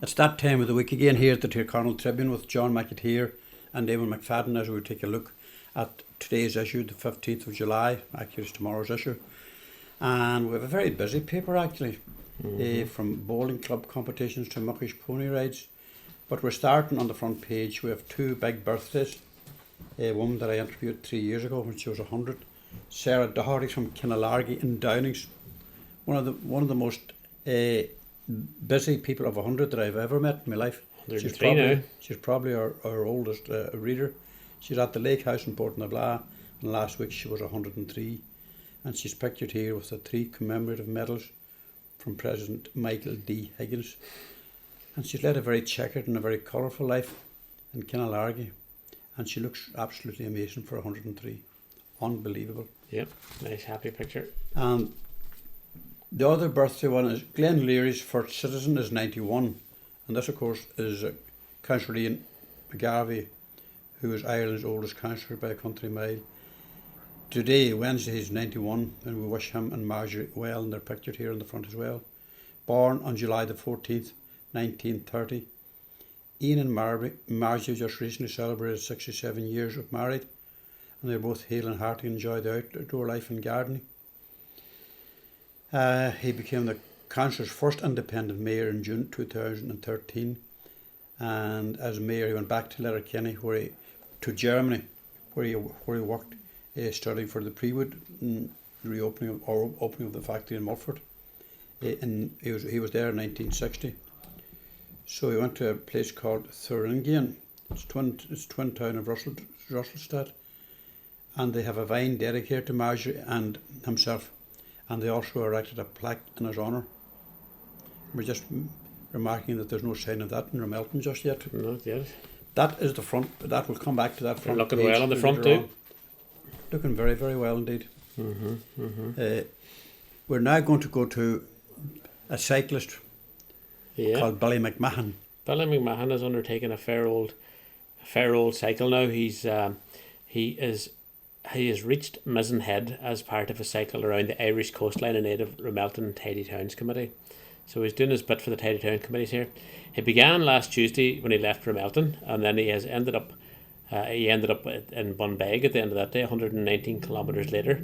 It's that time of the week again here at the Tirconaill Tribune with John McAteer and Damon McFadden as we take a look at today's issue, the 15th of July, actually it's tomorrow's issue. And we have a very busy paper actually, from bowling club competitions to muckish pony rides. But we're starting on the front page. We have two big birthdays. A woman that I interviewed 3 years ago when she was 100, Sarah Doherty from Kinnalargy in Downings. One of the most busy people of 100 that I've ever met in my life. She's probably our oldest reader. She's at the Lake House in Portnablá, and last week she was 103. And she's pictured here with the 3 commemorative medals from President Michael D. Higgins. And she's led a very checkered and a very colourful life in Kinnalargy. And she looks absolutely amazing for 103. Unbelievable. Yep, nice happy picture. And the other birthday one is Glenn Leary's first citizen is 91. And this, of course, is Councillor Ian McGarvey, who is Ireland's oldest councillor by a country mile. Today, Wednesday, he's 91, and we wish him and Marjorie well, and they're pictured here in the front as well. Born on July the 14th, 1930. Ian and Marjorie just recently celebrated 67 years of married, and they're both hale and hearty and enjoy the outdoor life and gardening. He became the council's first independent mayor in June 2013, and as mayor he went back to Letterkenny, to Germany, where he worked, studying for the Prewood reopening or opening of the factory in Mulford. And he was there in 1960. So he went to a place called Thuringian. It's twin town of Russelstad, and they have a vine dedicated to Marjorie and himself, and they also erected a plaque in his honour. We're just remarking that there's no sign of that in Ramelton just yet. Not yet. That is the front, but that will come back to that front. Looking well on the front too. Looking very, very well indeed. We're now going to go to a cyclist called Billy McMahon. Billy McMahon has undertaken a fair old cycle now. He has reached Mizzen Head as part of a cycle around the Irish coastline in aid of Ramelton Tidy Towns Committee. So he's doing his bit for the Tidy Town Committees here. He began last Tuesday when he left Ramelton, and then he ended up in Bunbeg at the end of that day, 119 kilometres later.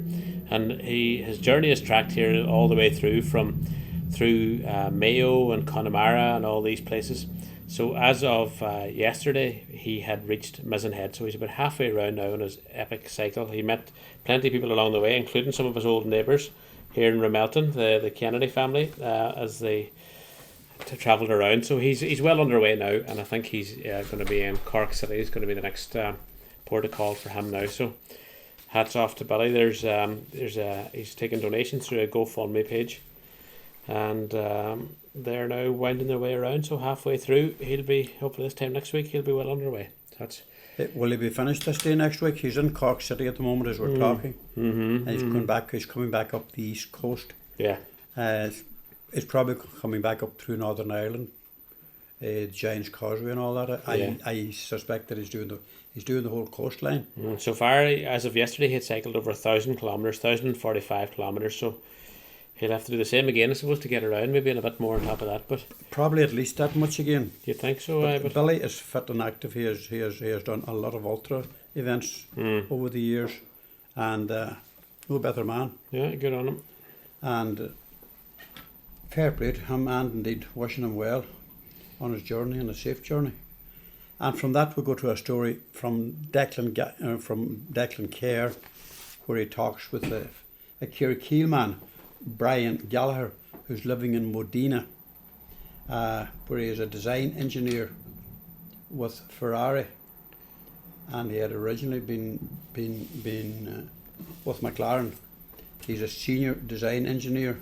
And his journey is tracked here all the way through Mayo and Connemara and all these places. So as of yesterday, he had reached Mizzen Head, so he's about halfway around now on his epic cycle. He met plenty of people along the way, including some of his old neighbours here in Ramelton, the Kennedy family, as they travelled around. So he's well underway now, and I think he's going to be in Cork City. He's going to be the next port of call for him now. So hats off to Billy. He's taking donations through a GoFundMe page, and they're now winding their way around. So halfway through, he'll be, hopefully this time next week, he'll be well underway. Will he be finished this day next week? He's in Cork City at the moment as we're talking. And he's coming back up the east coast. Yeah. It's probably coming back up through Northern Ireland, Giant's Causeway and all that. I suspect that he's doing the whole coastline. So far, as of yesterday, he had cycled over 1,000 kilometres, 1,045 kilometres. So he'll have to do the same again, I suppose, to get around, maybe a bit more on top of that. But probably at least that much again. Do you think so? But Billy is fit and active. He has done a lot of ultra events over the years, and no better man. Yeah, good on him. And fair play to him, and indeed wishing him well on his journey and a safe journey. And from that we go to a story from Declan Care, where he talks with a Tirconaill man, Brian Gallagher, who's living in Modena, where he is a design engineer with Ferrari, and he had originally been with McLaren. He's a senior design engineer.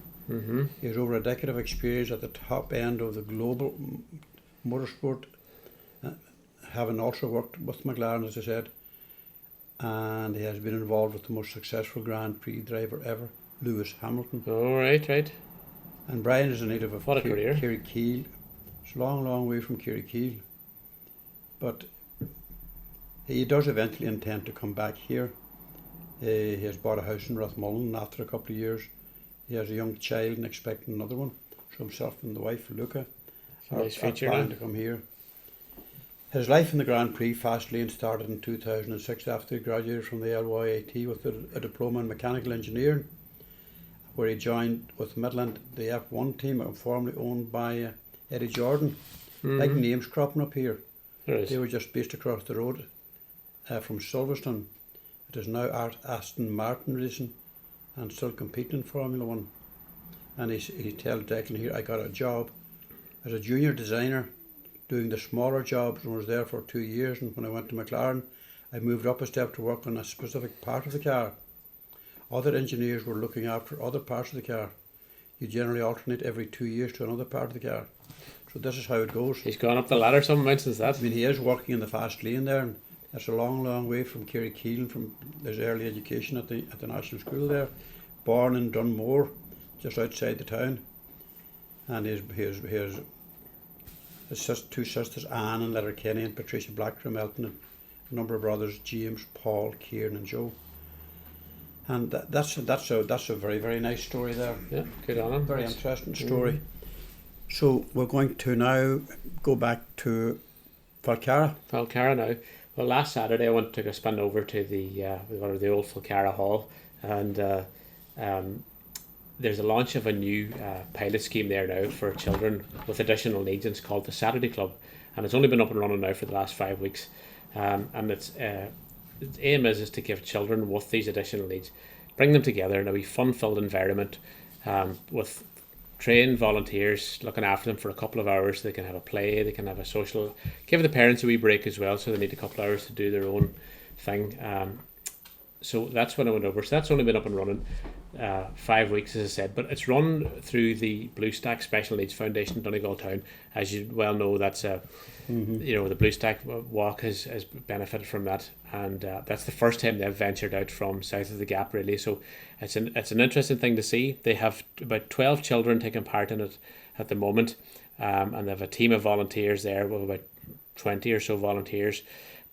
He has over a decade of experience at the top end of the global motorsport, having also worked with McLaren, as I said, and he has been involved with the most successful Grand Prix driver ever, Lewis Hamilton. Oh, right. And Brian is a native of Tirconaill. It's a long way from Tirconaill, but he does eventually intend to come back here. He has bought a house in Rathmullen after a couple of years. He has a young child and expecting another one, so himself and the wife Luca, Nice feature planning now. to come here. His life in the Grand Prix fast lane started in 2006 after he graduated from the LYAT with a diploma in mechanical engineering, where he joined with Midland, the F1 team, formerly owned by Eddie Jordan. Big names cropping up here. There is. They were just based across the road from Silverstone. It is now Aston Martin racing and still competing in Formula One. And he tells Declan here, I got a job as a junior designer doing the smaller jobs and was there for 2 years, and when I went to McLaren I moved up a step to work on a specific part of the car. Other engineers were looking after other parts of the car. You generally alternate every 2 years to another part of the car. So this is how it goes. He's gone up the ladder some mentions that. I mean, he is working in the fast lane there, and that's a long way from Tirconaill and from his early education at the National School there. Born in Dunmore, just outside the town. And his two sisters, Anne and Letterkenny, and Patricia Black from Elton, and a number of brothers, James, Paul, Kieran and Joe. And that's a very, very nice story there. Yeah, good on him. Very interesting story. So we're going to now go back to Falcara. Falcara now. Well, last Saturday I took a spin over to the old Falcara Hall, and there's a launch of a new pilot scheme there now for children with additional needs, and it's called the Saturday Club, and it's only been up and running now for the last 5 weeks, and its aim is to give children with these additional needs, bring them together in a wee fun-filled environment with trained volunteers looking after them for a couple of hours. They can have a play, they can have a social, give the parents a wee break as well, so they need a couple of hours to do their own thing. So that's when I went over. So that's only been up and running 5 weeks, as I said, but it's run through the Blue Stack Special Needs Foundation, Donegal Town. As you well know, that's the Blue Stack Walk has benefited from that, and that's the first time they've ventured out from south of the Gap, really. So it's an interesting thing to see. They have about 12 children taking part in it at the moment, and they have a team of volunteers there with about 20 or so volunteers.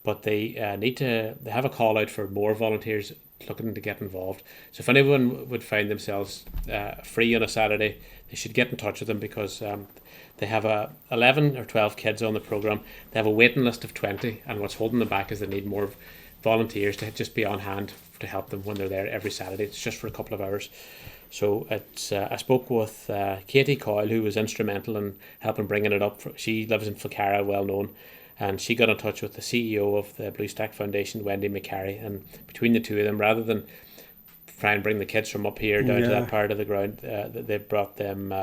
But they they have a call out for more volunteers looking to get involved. So if anyone would find themselves free on a Saturday, they should get in touch with them, because they have 11 or 12 kids on the programme. They have a waiting list of 20, and what's holding them back is they need more volunteers to just be on hand to help them when they're there every Saturday. It's just for a couple of hours. So it's I spoke with Katie Coyle, who was instrumental in helping bringing it up. She lives in Falcara, well known. And she got in touch with the CEO of the Blue Stack Foundation, Wendy McCarry, and between the two of them, rather than try and bring the kids from up here down to that part of the ground, they brought them,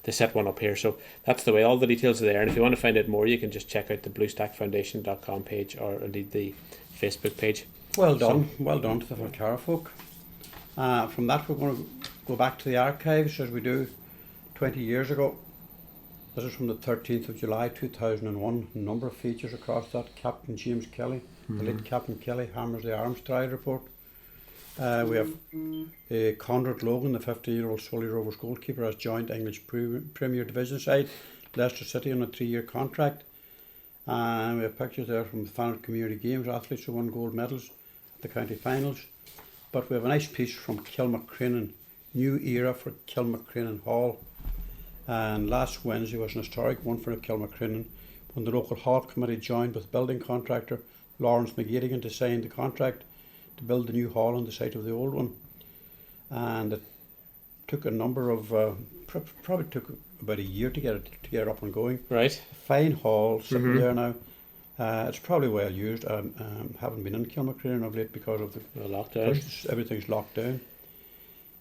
they set one up here. So that's the way. All the details are there, and if you want to find out more, you can just check out the bluestackfoundation.com page, or indeed the Facebook page. Well done to the Falcara folk. From that, we're going to go back to the archives, as we do 20 years ago. This is from the 13th of July 2001. A number of features across that. Captain James Kelly, the late Captain Kelly, hammers the arms trial report. We have Conrad Logan, the 15-year-old Solly Rovers goalkeeper, has joined English Premier Division side Leicester City on a 3-year contract. And we have pictures there from the Fannet Community Games athletes who won gold medals at the county finals. But we have a nice piece from Kilmacrenan, new era for Kilmacrenan Hall. And last Wednesday was an historic one for Kilmacrenan, when the local hall committee joined with building contractor Lawrence McGettigan to sign the contract to build the new hall on the site of the old one. And it took a number of probably took about a year to get it up and going. Right. Fine hall sitting there now. It's probably well used. Haven't been in Kilmacrenan of late because of the lockdown. Everything's locked down.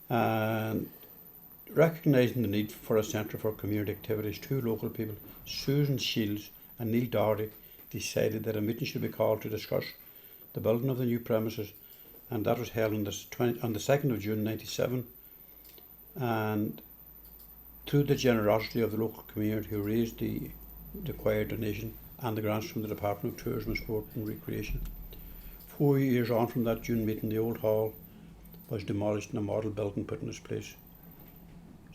And recognising the need for a centre for community activities, two local people, Susan Shields and Neil Doherty, decided that a meeting should be called to discuss the building of the new premises, and that was held on the 2nd of June 1997. And through the generosity of the local community, who raised the required donation and the grants from the Department of Tourism, Sport and Recreation, 4 years on from that June meeting, the old hall was demolished and a model building put in its place.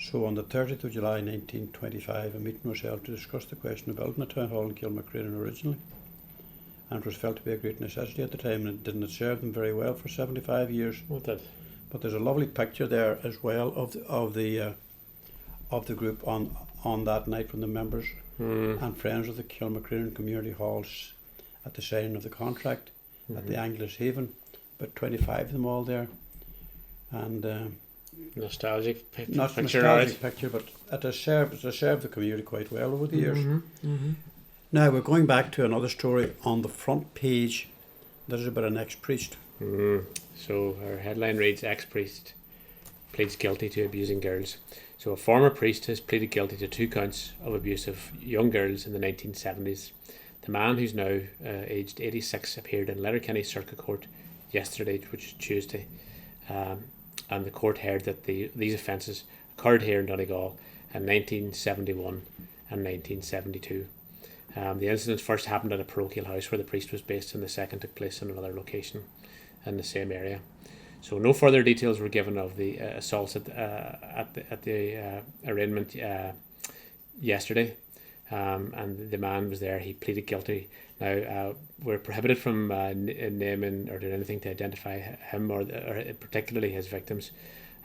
So on the 30th of July 1925, a meeting was held to discuss the question of building a town hall in Kilmacrenan originally, and it was felt to be a great necessity at the time, and it didn't serve them very well for 75 years. What did? But there's a lovely picture there as well of the group on on that night from the members and friends of the Kilmacrenan Community Halls at the signing of the contract at the Angelus Haven. About 25 of them all there. And Nostalgic picture. not a nostalgic picture, but it has served the community quite well over the years. Now we're going back to another story on the front page. This is about an ex-priest. So our headline reads, ex-priest pleads guilty to abusing girls. So a former priest has pleaded guilty to 2 counts of abuse of young girls in the 1970s. The man, who's now aged 86, appeared in Letterkenny Circuit Court yesterday, which is Tuesday, and the court heard that these offences occurred here in Donegal in 1971 and 1972. The incidents first happened at a parochial house where the priest was based, and the second took place in another location in the same area. So no further details were given of the assaults at the arraignment yesterday, and the man was there. He pleaded guilty. Now we're prohibited from naming or doing anything to identify him or particularly his victims.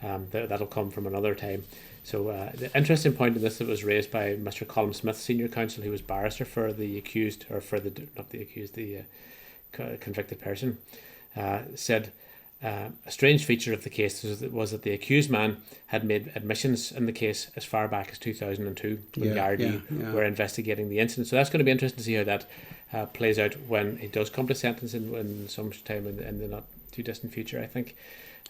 That'll come from another time. So the interesting point in this that was raised by Mr. Colm Smith, senior counsel, who was barrister for the accused, or for the convicted person, said a strange feature of the case was that the accused man had made admissions in the case as far back as 2002 when Gardaí were investigating the incident. So that's going to be interesting to see how that plays out when he does come to sentence in some time in the not too distant future, I think.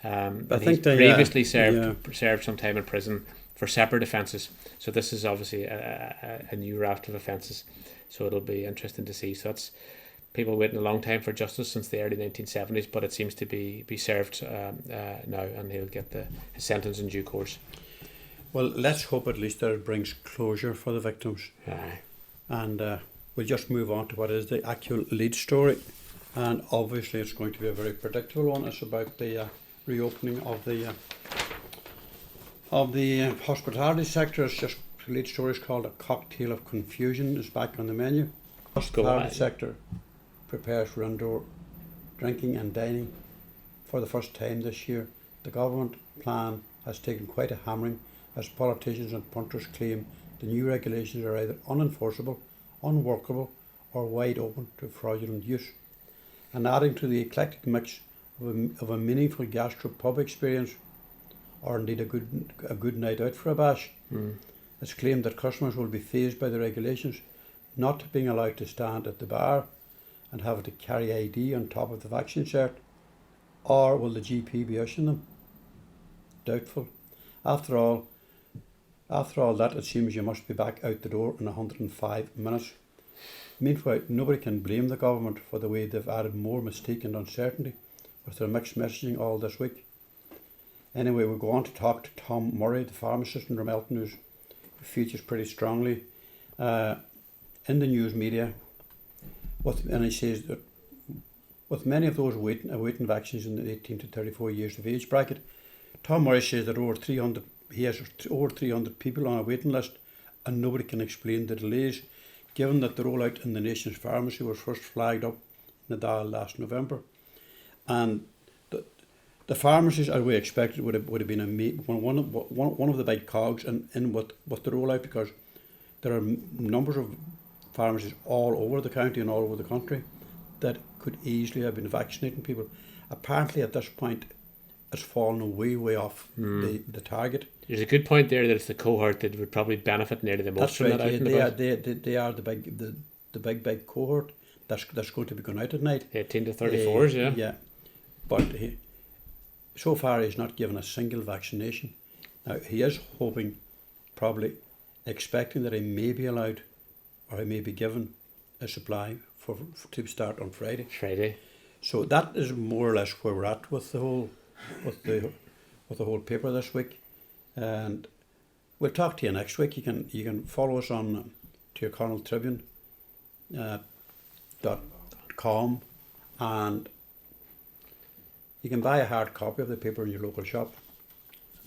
I think they previously served some time in prison for separate offences. So this is obviously a new raft of offences. So it'll be interesting to see. So that's people waiting a long time for justice since the early 1970s, but it seems to be served now, and he'll get his sentence in due course. Well, let's hope at least that it brings closure for the victims. Aye. And we'll just move on to what is the actual lead story. And obviously it's going to be a very predictable one. It's about the reopening of the hospitality sector. It's just, the lead story is called A Cocktail of Confusion. Is back on the menu. Hospitality sector prepares for indoor drinking and dining for the first time this year. The government plan has taken quite a hammering as politicians and punters claim the new regulations are either unenforceable, unworkable or wide open to fraudulent use. And adding to the eclectic mix of a meaningful gastropub experience, or indeed a good night out for a bash, it's claimed that customers will be fazed by the regulations, not being allowed to stand at the bar and having to carry ID on top of the vaccine cert, or will the GP be issuing them? Doubtful. After all that, it seems you must be back out the door in 105 minutes. Meanwhile, nobody can blame the government for the way they've added more mystique and uncertainty with their mixed messaging all this week. Anyway, we'll go on to talk to Tom Murray, the pharmacist in Ramelton, who features pretty strongly in the news media. And he says that with many of those awaiting vaccines in the 18 to 34 years of age bracket, Tom Murray says that he has over 300 people on a waiting list, and nobody can explain the delays, given that the rollout in the nation's pharmacy was first flagged up in the Dáil last November. And the pharmacies, as we expected, would have been one of the big cogs in with the rollout, because there are numbers of pharmacies all over the county and all over the country that could easily have been vaccinating people. Apparently at this point it's fallen way off the target. There's a good point there that it's the cohort that would probably benefit nearly the most. That's from right. They are the big cohort that's going to be going out at night. 18 to 34s, yeah. But so far he's not given a single vaccination. Now he is hoping, probably expecting that he may be allowed, or he may be given a supply to start on Friday. So that is more or less where we're at with the whole paper this week. And we'll talk to you next week. You can follow us on Tirconaill Tribune .com, and you can buy a hard copy of the paper in your local shop.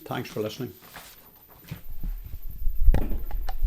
Thanks for listening.